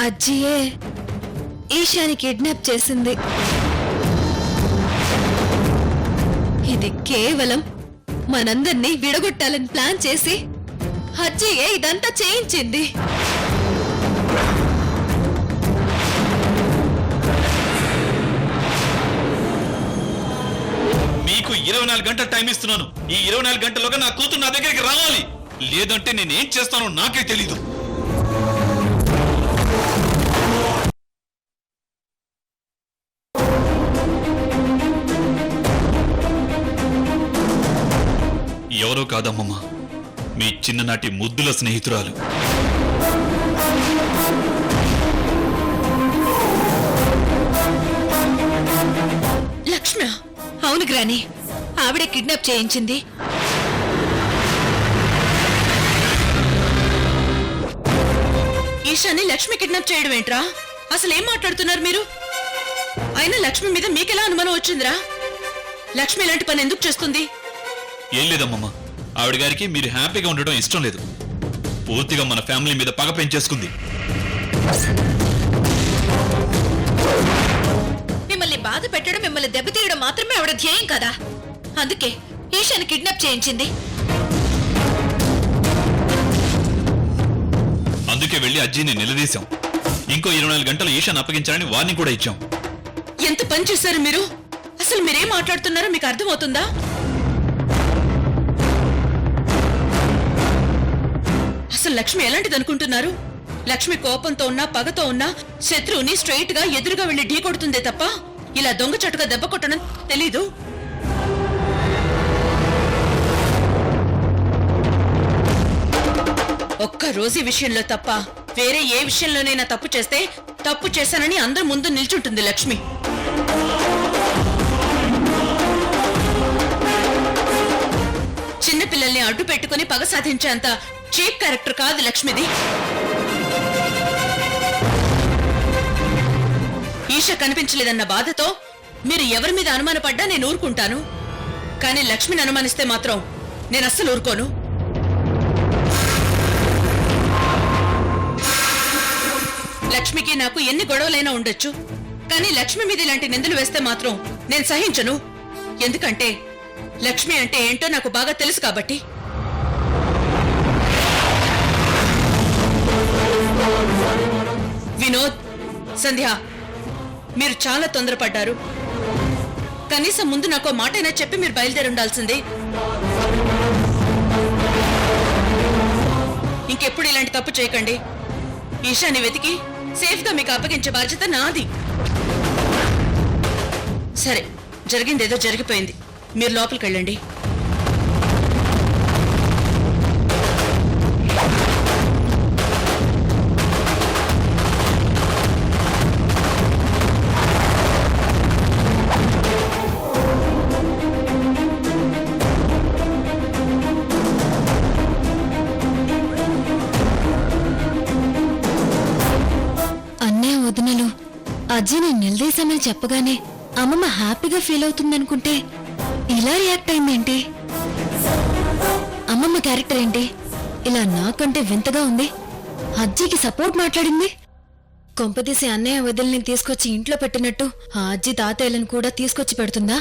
అజ్జియే Eshani kidnap చేసింది. ఇది కేవలం మనందర్నీ విడగొట్టాలని ప్లాన్ చేసి అజ్జియే ఇదంతా చేయించింది. మీకు 24 గంటల టైం ఇస్తున్నాను. ఈ 24 గంటల్లోగా నా కూతురు నా దగ్గరికి రావాలి. లేదంటే నేనేం చేస్తానో నాకే తెలీదు. ఎవరో కాదమ్మమ్మ, మీ చిన్ననాటి ముద్దుల స్నేహితురాలు. లక్ష్మ. అవును గ్రాని, ఆవిడే కిడ్నాప్ చేయించింది. ఈశాని లక్ష్మి కిడ్నాప్ చేయడం ఏంట్రా? అసలు ఏం మాట్లాడుతున్నారు మీరు? అయినా లక్ష్మి మీద మీకెలా అనుమానం వచ్చిందిరా? లక్ష్మి ఇలాంటి పని ఎందుకు చేస్తుంది? ఏం లేదమ్మమ్మ, ఆవిడ గారికి మీరు హ్యాపీగా ఉండడం ఇష్టం లేదు. పూర్తిగా మన ఫ్యామిలీ మీద పగ పెంచేసుకుంది. మిమ్మల్ని బాధ పెట్టడం, మిమ్మల్ని దెబ్బతీయడం మాత్రమే ఆవిడ ధ్యేయం కదా. అందుకే ఈశాని కిడ్నాప్ చేయించింది. అందుకే వెళ్లి అజ్జిని నిలదీశాం. ఇంకో 24 గంటలు ఈశాన్ అప్పగించాలని వార్నింగ్ కూడా ఇచ్చాం. ఎంత పని చేశారు మీరు? అసలు మీరేం మాట్లాడుతున్నారో మీకు అర్థమవుతుందా? అసలు లక్ష్మి ఎలాంటిది అనుకుంటున్నారు? లక్ష్మి కోపంతో ఉన్నా పగతో ఉన్నా శత్రువుని స్ట్రైట్ గా ఎదురుగా వెళ్లి ఢీ కొడుతుందే తప్ప ఇలా దొంగ చటుగా దెబ్బ కొట్టడం తెలీదు. ఒక్క రోజు విషయంలో తప్ప వేరే ఏ విషయంలోనైనా తప్పు చేస్తే తప్పు చేశానని అందరి ముందు నిల్చుంటుంది లక్ష్మి. చిన్నపిల్లల్ని అడ్డు పెట్టుకుని పగ సాధించేంత చీప్ క్యారెక్టర్ కాదు లక్ష్మిది. ఈష కనిపించలేదన్న బాధతో మీరు ఎవరి మీద అనుమానపడ్డా నేను ఊరుకుంటాను. కానీ లక్ష్మిని అనుమానిస్తే మాత్రం నేను అస్సలు ఊరుకోను. లక్ష్మికి నాకు ఎన్ని గొడవలైనా ఉండొచ్చు, కానీ లక్ష్మి మీద ఇలాంటి నిందలు వేస్తే మాత్రం నేను సహించను. ఎందుకంటే లక్ష్మి అంటే ఏంటో నాకు బాగా తెలుసు కాబట్టి. వినోద్, సంధ్య, మీరు చాలా తొందరపడ్డారు. కనీసం ముందు నాకు మాటైనా చెప్పి మీరు బయలుదేరి ఉండాల్సింది. ఇంకెప్పుడు ఇలాంటి తప్పు చేయకండి. ఈశాని వెతికి సేఫ్ గా మీకు అప్పగించే బాధ్యత నాది. సరే, జరిగిందేదో జరిగిపోయింది. మీరు లోపలికి వెళ్ళండి. అన్నే వదినలు అజ్జిని నిలదీశామని చెప్పగానే అమ్మమ్మ హ్యాపీగా ఫీల్ అవుతుందనుకుంటే ఇలా రియాక్ట్ అయిందేంటి? అమ్మమ్మ క్యారెక్టర్ ఏంటి ఇలా నాకంటే వింతగా ఉంది? అజ్జికి సపోర్ట్ మాట్లాడింది. కొంపదీసి అన్నయ్య వదిలిని తీసుకొచ్చి ఇంట్లో పెట్టినట్టు ఆ అజ్జి తాతయ్యలను కూడా తీసుకొచ్చి పెడుతుందా?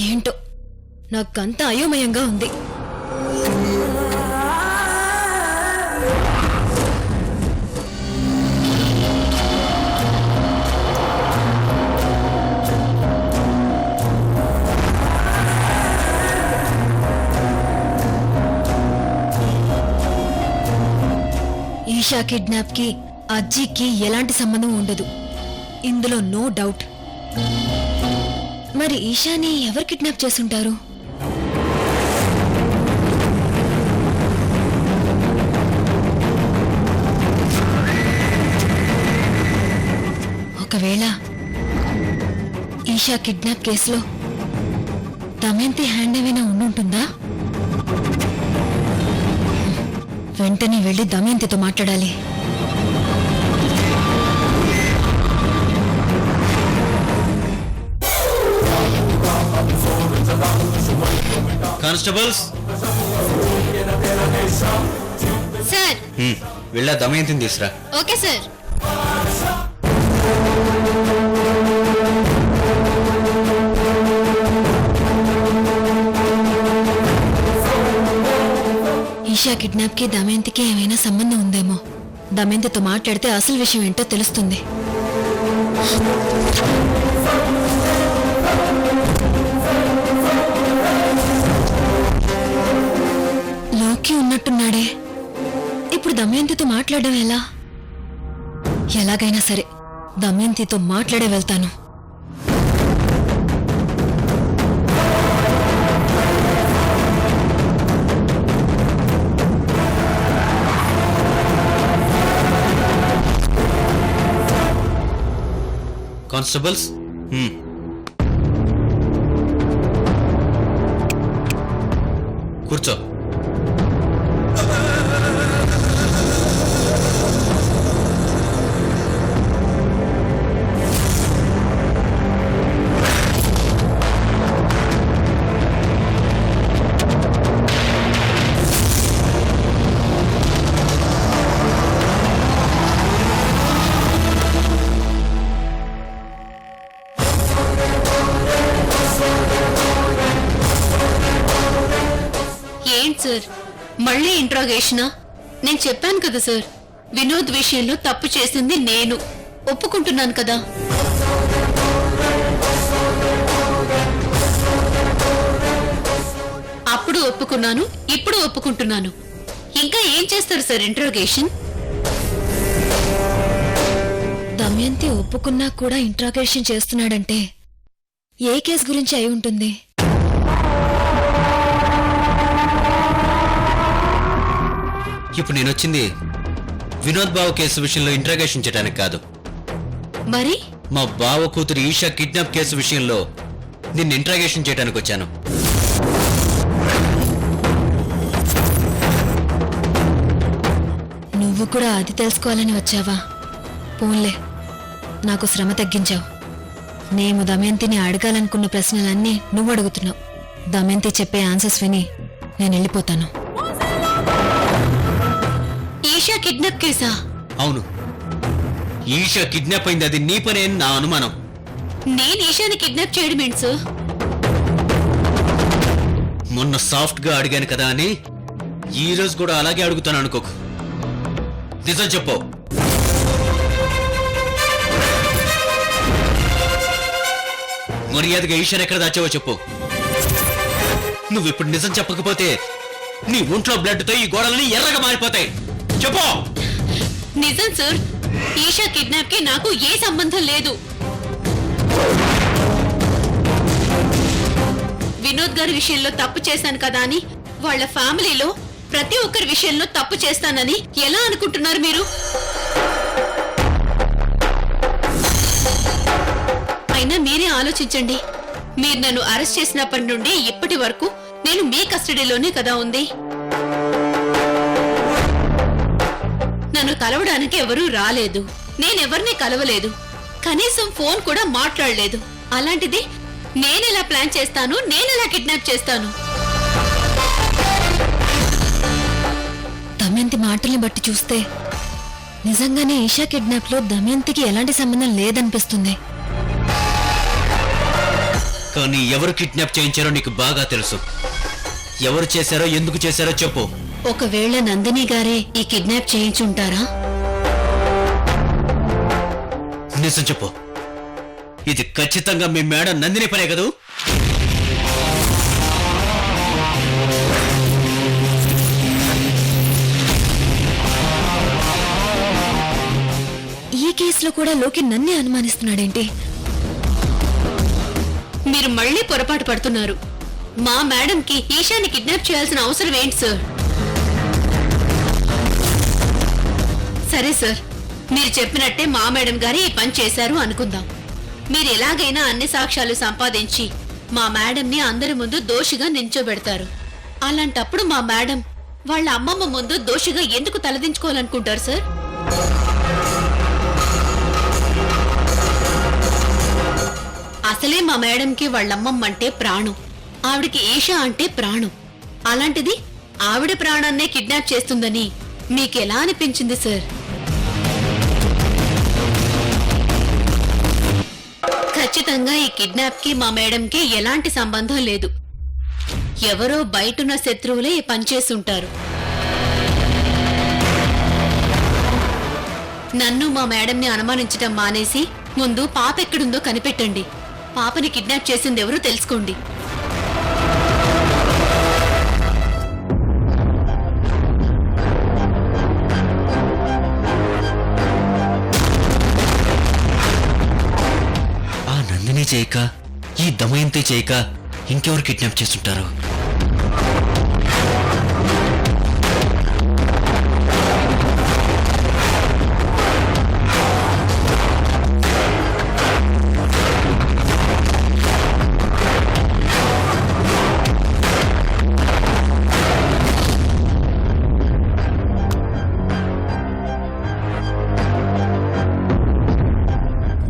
ఏంటో నాకంతా అయోమయంగా ఉంది. ఈషా కిడ్నాప్ కి అజ్జికి ఎలాంటి సంబంధం ఉండదు, ఇందులో నో డౌట్. మరి ఈషాని ఎవరు కిడ్నాప్ చేసుంటారు? ఒకవేళ ఈషా కిడ్నాప్ కేసులో దమయంతి హ్యాండ్ ఏమైనా ఉండుంటుందా? వెంటనే వెళ్లి దమయంతితో మాట్లాడాలి. కానిస్టేబుల్స్ సార్, వెళ్ళా దమయంతిని తీసురా. Okay sir. ఈషా కిడ్నాప్ కి దమయంతికి ఏమైనా సంబంధం ఉందేమో. దమయంతితో మాట్లాడితే అసలు విషయం ఏంటో తెలుస్తుంది. లోకి ఉన్నట్టున్నాడే. ఇప్పుడు దమయంతితో మాట్లాడడం ఎలా? ఎలాగైనా సరే దమయంతితో మాట్లాడే వెళ్తాను. కానిస్టేబుల్స్, కూర్చో. ఏంటి సార్ మళ్ళీ ఇంట్రాగేషనా? నేను చెప్పాను కదా సార్, వినోద్ విషయంలో తప్పు చేసింది నేను ఒప్పుకుంటున్నాను కదా. అప్పుడు ఒప్పుకున్నాను, ఇప్పుడు ఒప్పుకుంటున్నాను. ఇంకా ఏం చేస్తారు సార్ ఇంట్రాగేషన్? దమయంతి ఒప్పుకున్నా కూడా ఇంట్రాగేషన్ చేస్తున్నాడంటే ఏ కేసు గురించి అయి ఉంటుంది? ఇప్పుడు నేను వచ్చింది వినోద్ బావ కేసు విషయంలో ఇంట్రాగేషన్ చేయడానికి కాదు. మరి మా బావ కూతురు ఈషా కిడ్నాప్ కేసు విషయంలో నిన్ను ఇంట్రాగేషన్ చేయడానికి వచ్చాను. నువ్వు కూడా అది తెలుసుకోవాలని వచ్చావా? పోన్లే, నాకు శ్రమ తగ్గించావు. నేను దమయంతిని అడగాలనుకున్న ప్రశ్నలన్నీ నువ్వు అడుగుతున్నావు. దమయంతి చెప్పే ఆన్సర్స్ విని నేను వెళ్ళిపోతాను. ఈషా కిడ్నాప్ కేసా? అవును, ఈషా కిడ్నాప్ అయింది. అది నీ పనే అని నా అనుమానం. నేను ఈషాని కిడ్నాప్ చేయడం ఏంటి సార్? మొన్న సాఫ్ట్ గా అడిగాను కదా అని ఈ రోజు కూడా అలాగే అడుగుతాను అనుకోకు. నిజం చెప్పు. మర్యాదగా ఈషాని ఎక్కడ దాచావో చెప్పు. నువ్వు ఇప్పుడు నిజం చెప్పకపోతే నీ ఒంట్లో బ్లడ్ తో ఈ గోడలని ఎర్రగా మారిపోతాయి. చెప్పు. నిజం సార్, ఈషా కిడ్నాప్ కి నాకు ఏ సంబంధం లేదు. వినోద్ గారి విషయంలో తప్పు చేశాను కదా అని వాళ్ళ ఫ్యామిలీలో ప్రతి ఒక్కరి విషయంలో తప్పు చేస్తానని ఎలా అనుకుంటున్నారు మీరు? అయినా మీరే ఆలోచించండి. మీరు నన్ను అరెస్ట్ చేసినప్పటి నుండి ఇప్పటి వరకు నేను మీ కస్టడీలోనే కదా ఉంది. నన్ను కలవడానికి ఎవరూ రాలేదు, నేనెవరిని కలవలేదు, కనీసం ఫోన్ కూడా మాట్లాడలేదు. అలాంటిది నేనెలా ప్లాన్ చేస్తాను, నేనెలా కిడ్నాప్ చేస్తాను? దమయంతి మాటల్ని బట్టి చూస్తే నిజంగానే ఈషా కిడ్నాప్ లో దమయంతికి ఎలాంటి సంబంధం లేదనిపిస్తుంది. కానీ ఎవరు కిడ్నాప్ చేయించారో నీకు బాగా తెలుసు. ఎవరు చేశారో, ఎందుకు చేశారో చెప్పు. ఒకవేళ నందిని గారే ఈ కిడ్నాప్ చేయించుంటారా? నిజం చెప్పు. ఇది ఖచ్చితంగా మీ మేడం నందిని పనే కదూ? ఈ కేసులో కూడా లోకి నన్నే అనుమానిస్తున్నాడేంటి? మీరు మళ్ళీ పొరపాటు పడుతున్నారు. మా మేడంకి ఈషాని కిడ్నాప్ చేయాల్సిన అవసరం ఏంటి సార్? సరే సార్, మీరు చెప్పినట్టే మా మేడం గారు ఈ పని చేశారు అనుకుందాం. మీరు ఎలాగైనా అన్ని సాక్ష్యాలు సంపాదించి మా మేడంని అందరి ముందు దోషిగా నించోబెడతారు. అలాంటప్పుడు మా మేడం వాళ్ళ అమ్మమ్మ ముందు దోషిగా ఎందుకు తలదించుకోవాలనుకుంటారు సార్? అసలే మా మేడంకి వాళ్ళమ్మమ్మ అంటే ప్రాణం, ఆవిడికి ఈషా అంటే ప్రాణం. అలాంటిది ఆవిడ ప్రాణాన్నే కిడ్నాప్ చేస్తుందని మీకెలా అనిపించింది సార్? ఖచ్చితంగా ఈ కిడ్నాప్ కి మా మేడంకి ఎలాంటి సంబంధం లేదు. ఎవరో బయటున్న శత్రువులే ఈ పనిచేస్తుంటారు. నన్ను మా మేడంని అనుమానించటం మానేసి ముందు పాప ఎక్కడుందో కనిపెట్టండి. పాపని కిడ్నాప్ చేసింది ఎవరో తెలుసుకోండి. ఆ నందిని చేయక, ఈ దమయంతి చేయక ఇంకెవరు కిడ్నాప్ చేస్తుంటారు?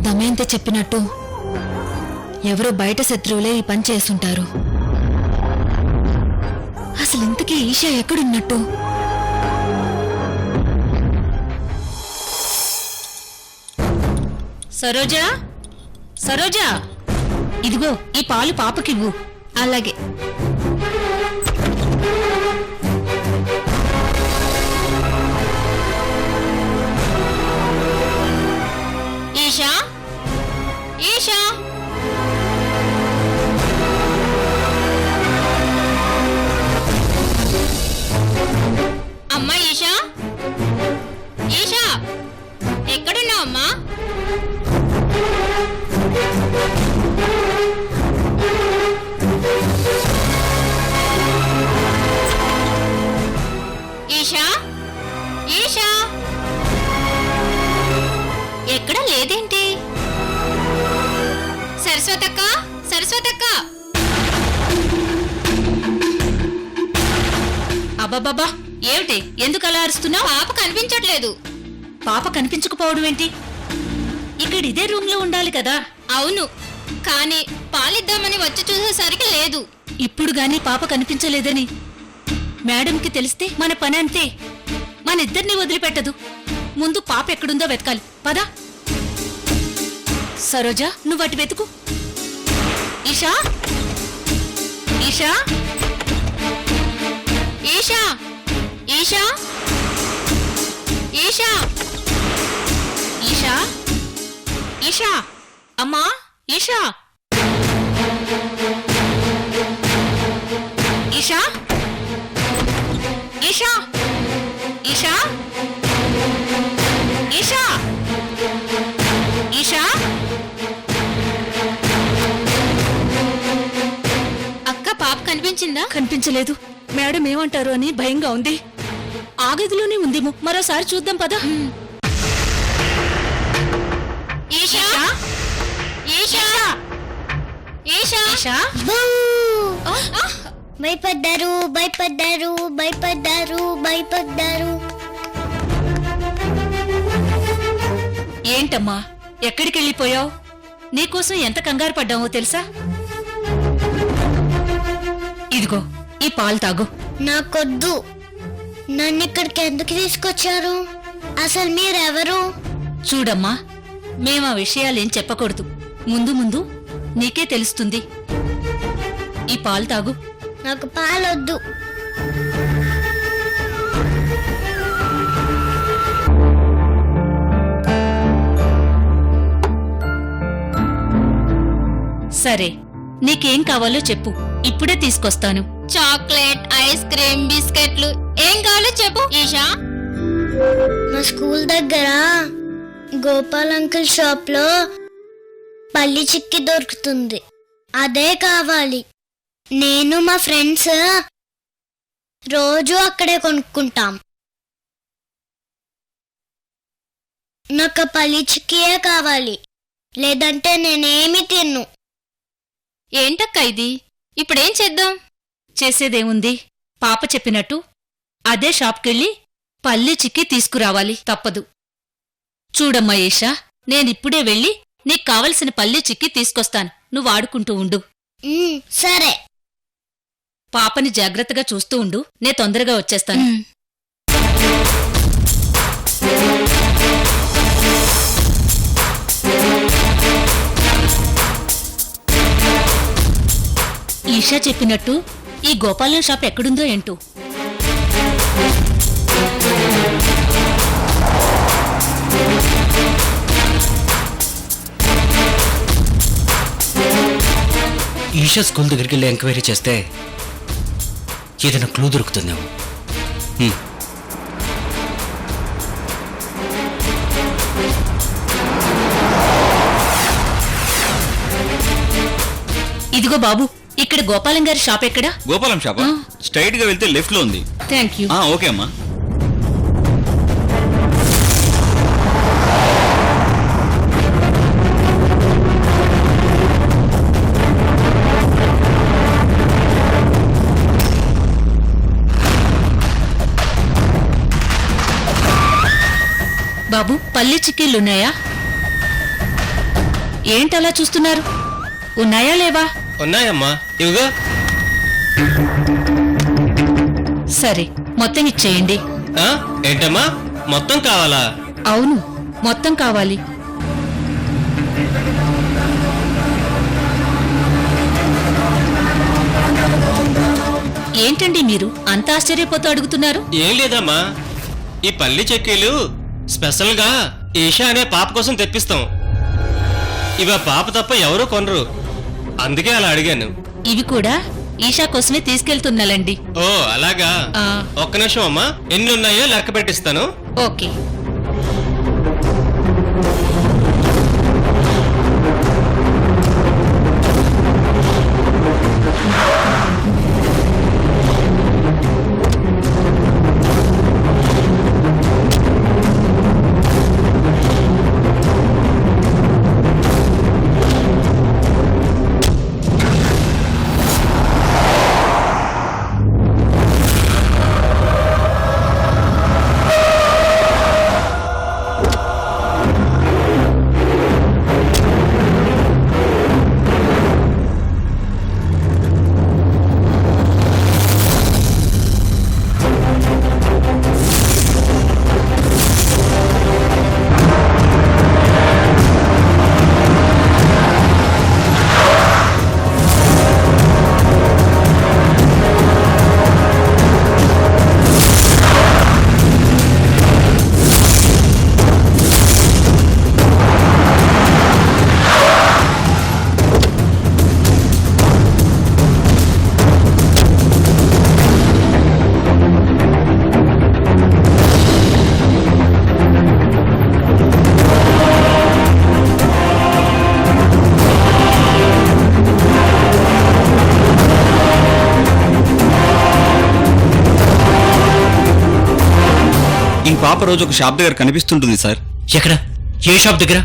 దమయంతి చెప్పినట్టు ఎవరో బయట శత్రువులే ఈ పని చేస్తుంటారు. అసలు ఇంతకీ ఈషా ఎక్కడున్నట్టు? సరోజా, సరోజా, ఇదిగో ఈ పాలు పాపకివ్వు. అలాగే. ఈషా, ఈషా, అమ్మా ఈషా, ఈషా, ఎక్కడున్నావు అమ్మా? ఈషా, ఈషా, ఎక్కడ లేదేంటి? సరస్వతక్క, సరస్వతక్క. అబ్బబ్బబ్బా, ఏమిటి? ఎందుకు అలా అరుస్తున్నావు? పాప కనిపించట్లేదు. పాప కనిపించకపోవడం ఏంటి? ఇక్కడ ఇదే రూమ్ లో ఉండాలి కదా. అవును, కానీ పాలిద్దామని వచ్చి చూసేసరికి లేదు. ఇప్పుడు గాని పాప కనిపించలేదని మేడంకి తెలిస్తే మన పని అంతే. మన ఇద్దరిని వదిలిపెట్టదు. ముందు పాప ఎక్కడుందో వెతకాలి. పదా సరోజా, నువ్వు అటు వెతుకు. ఈషా, ఈషా, ఈషా, ఈషా, ఈషా, ఈషా, ఈషా, అమ్మా ఈషా, ఈషా, ఈషా, ఈషా, ఈషా, ఈషా. అక్క, పాప కనిపించిందా? కనిపించలేదు. మేడం ఏమంటారు అని భయంగా ఉంది. ఆ గదిలోనే ఉందేమో. మరోసారి చూద్దాం పద. ఈషా, ఈషా, ఈషా, ఈషా. భయపడ్డారు, భయపడ్డారు, భయపడ్డారు, భయపడ్డారు. ఏంటమ్మా, ఎక్కడికి వెళ్ళిపోయావు? నీకోసం ఎంత కంగారు పడ్డామో తెలుసా? ఇదిగో ఈ పాలు తాగు. నాకొద్దు. నన్ను ఇక్కడికి ఎందుకు తీసుకొచ్చారు? అసలు మీరెవరు? చూడమ్మా, మేమా విషయాలేం చెప్పకూడదు. ముందు ముందు నీకే తెలుస్తుంది. ఈ పాలు తాగు. నాకు పాలొద్దు. సరే, నీకేం కావాలో చెప్పు, ఇప్పుడే తీసుకొస్తాను. చాక్లెట్, ఐస్ క్రీమ్, బిస్కెట్లు ఏం కావాలో చెప్పు ఈషా. మా స్కూల్ దగ్గర గోపాల్ అంకుల్ షాప్ లో పల్లి చిక్కి దొరుకుతుంది. అదే కావాలి. నేను మా ఫ్రెండ్స్ రోజు అక్కడే కొనుక్కుంటాం. నాకు పల్లి చిక్కియే కావాలి, లేదంటే నేనేమి తిన్ను. ఏంటక్క ఇది? ఇప్పుడేం చేద్దాం? చేసేదేముంది, పాప చెప్పినట్టు అదే షాప్కెళ్ళి పల్లి చిక్కి తీసుకురావాలి. తప్పదు. చూడమ్మా ఈషా, నేనిప్పుడే వెళ్ళి నీకు కావలసిన పల్లి చిక్కి తీసుకొస్తాను. నువ్వు ఆడుకుంటూ ఉండు. సరే. పాపని జాగ్రత్తగా చూస్తూ ఉండు. నే తొందరగా వచ్చేస్తాను. ఈషా చెప్పినట్టు ఈ గోపాలం షాప్ ఎక్కడుందో ఏంటో. ఈషా స్కూల్ దగ్గరికి వెళ్ళి ఎంక్వైరీ చేస్తే ఏదైనా క్లూ దొరుకుతుందేమో. హ్మ్. ఇదిగో బాబు, ఇక్కడ గోపాలం గారి షాప్ ఎక్కడా? గోపాలం షాపా? స్ట్రైట్ గా వెళ్తే లెఫ్ట్ లో ఉంది. Thank you. ఓకే అమ్మా. బాబు, పల్లి చిక్కీళ్ళున్నాయా? ఏంటలా చూస్తున్నారు? ఉన్నాయా లేవా? ఉన్నాయమ్మా, ఇవిగో. సరే, మొత్తం ఇచ్చేయండి. ఏంటమ్మా, మొత్తం కావాలా? అవును, మొత్తం కావాలి. ఏంటండి మీరు అంత ఆశ్చర్యపోతూ అడుగుతున్నారు? ఏం లేదమ్మా, ఈ పల్లి చెక్కీలు స్పెషల్ గా ఈషా అనే పాప కోసం తెప్పిస్తాం. ఇవి ఆ పాప తప్ప ఎవరూ కొనరు, అందుకే అలా అడిగాను. ఇవి కూడా ఈషా కోసమే తీసుకెళ్తున్నాలండి. ఓ అలాగా. ఆ. ఒక్క నిమిషం అమ్మా, ఎన్ని ఉన్నాయో లెక్క పెట్టిస్తాను. ఓకే. ఈ పాప రోజు ఒక షాప్ దగ్గర కనిపిస్తుంటుంది సార్. ఎక్కడ? ఏ షాప్ దగ్గర?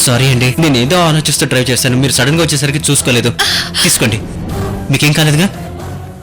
సారీ అండి, నేను ఏదో ఆలోచిస్తూ డ్రైవ్ చేశాను. మీరు సడన్ గా వచ్చేసరికి చూసుకోలేదు. తీసుకోండి, మీకేం కాలేదుగా?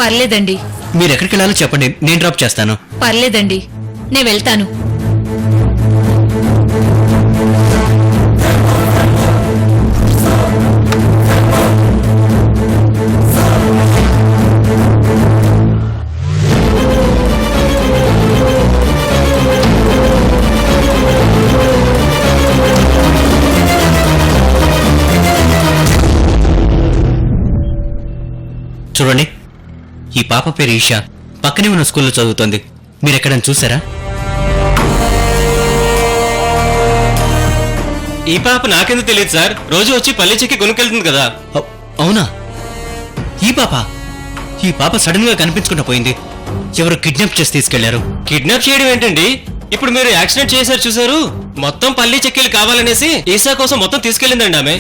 పర్లేదండి. మీరు ఎక్కడికి వెళ్ళాలో చెప్పండి, నేను డ్రాప్ చేస్తాను. పర్లేదండి, నేను వెళ్తాను. చూడండి, పాప పేరు ఈషా, పక్కనే ఉన్న స్కూల్లో చదువుతోంది. మీరెక్కడని చూసారా? ఈ పాప నాకెందుకు తెలియదు సార్, రోజు వచ్చి పల్లి చెక్కి కొనుక్కెళ్తుంది కదా. అవునా? ఈ పాప సడన్ గా కనిపించకుండా పోయింది. ఎవరు కిడ్నాప్ చేసి తీసుకెళ్లారు. కిడ్నాప్ చేయడం ఏంటండి? ఇప్పుడు మీరు యాక్సిడెంట్ చేశారు చూసారు, మొత్తం పల్లి చెక్కీలు కావాలనేసి ఈసా కోసం మొత్తం తీసుకెళ్ళిందండి ఆమె.